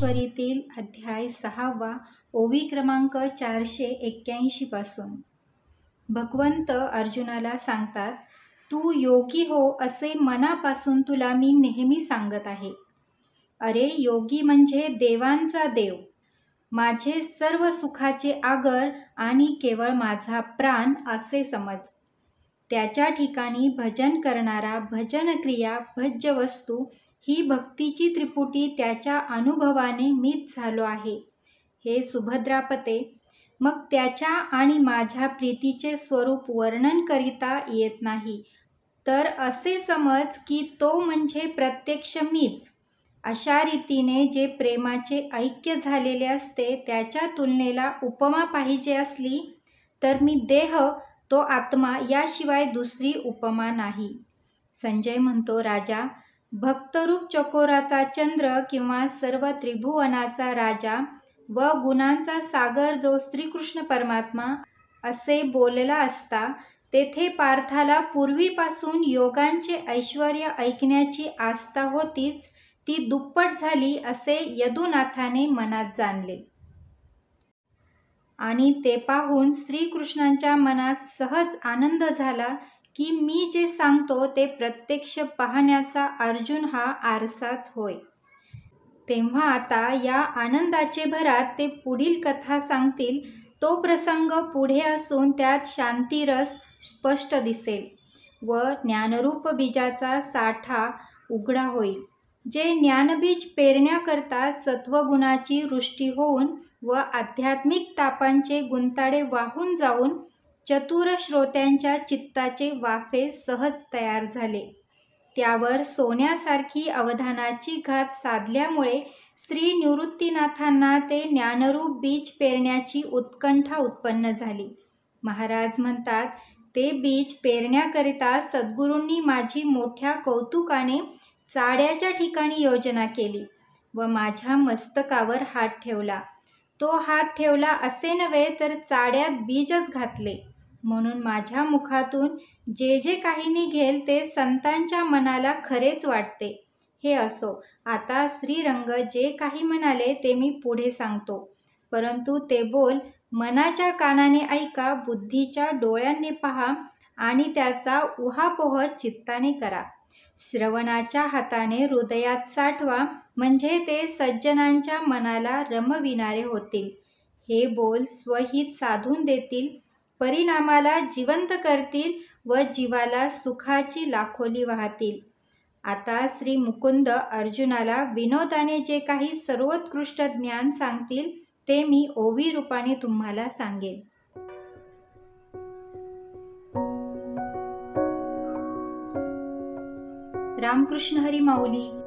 योगेश्वरीतील अध्याय 6 ओवी क्रमांक 481 पासून. भगवंत अर्जुनाला सांगतात, तू योगी हो असे मनापासून तुला मी नेहमी सांगत आहे. अरे योगी म्हणजे देवांचा देव, माझे सर्व सुखाचे आगर आणि केवळ माझा प्राण असे समज. त्याच्या ठिकाणी भजन करणारा, भजनक्रिया, भज्य वस्तू ही भक्तीची त्रिपुटी त्याच्या अनुभवाने मीच झालो आहे. हे सुभद्रापते, मग त्याच्या आणि माझ्या प्रीतीचे स्वरूप वर्णन करिता येत नाही, तर असे समज की तो म्हणजे प्रत्यक्ष मीच. अशा रीतीने जे प्रेमाचे ऐक्य झालेले असते त्याच्या तुलनेला उपमा पाहिजे असली तर मी देह, तो आत्मा याशिवाय दुसरी उपमा नाही. संजय म्हणतो, राजा, भक्तरूप चकोराचा चंद्र किंवा सर्व त्रिभुवनाचा राजा व गुणांचा सागर जो श्रीकृष्ण परमात्मा असे बोलला असता, तेथे पार्थाला पूर्वीपासून योगांचे ऐश्वर्य ऐकण्याची आस्था होतीच, ती दुप्पट झाली असे यदुनाथाने मनात जाणले. आणि ते पाहून श्रीकृष्णांच्या मनात सहज आनंद झाला की मी जे सांगतो ते प्रत्यक्ष पाहण्याचा अर्जुन हा आरसाच होय. तेव्हा आता या आनंदाचे भरात ते पुढील कथा सांगतील. तो प्रसंग पुढे असून त्यात शांतिरस स्पष्ट दिसेल व ज्ञानरूप बीजाचा साठा उघडा होईल. जे ज्ञानबीज पेरण्याकरता सत्वगुणाची वृष्टी होऊन व आध्यात्मिक तापांचे गुंताडे वाहून जाऊन चतुर श्रोत्यांच्या चित्ताचे वाफे सहज तयार झाले, त्यावर सोन्यासारखी अवधानाची घात साधल्यामुळे श्री निवृत्तीनाथांना ते ज्ञानरूप बीज पेरण्याची उत्कंठा उत्पन्न झाली. महाराज म्हणतात, ते बीज पेरण्याकरिता सद्गुरूंनी माझी मोठ्या कौतुकाने चाड्याच्या ठिकाणी योजना केली व माझ्या मस्तकावर हात ठेवला. तो हात ठेवला असे नव्हे तर चाड्यात बीजच घातले. म्हणून माझ्या मुखातून जे जे काही निघेल ते संतांच्या मनाला खरेच वाटते. हे असो, आता श्रीरंग जे काही म्हणाले ते मी पुढे सांगतो, परंतु ते बोल मनाच्या कानाने ऐका, बुद्धीच्या डोळ्यांनी पहा आणि त्याचा उहापोह चित्ताने करा. श्रवणाच्या हाताने हृदयात साठवा, म्हणजे ते सज्जनांच्या मनाला रमविणारे होतील. हे बोल स्वहित साधून देतील, परिणामाला जिवंत करतील व जीवाला सुखाची लाखोली वाहतील. आता श्री मुकुंद अर्जुनाला विनोदाने जे काही सर्वोत्कृष्ट ज्ञान सांगतील ते मी ओवी रूपाने तुम्हाला सांगेन. रामकृष्ण हरी माऊली.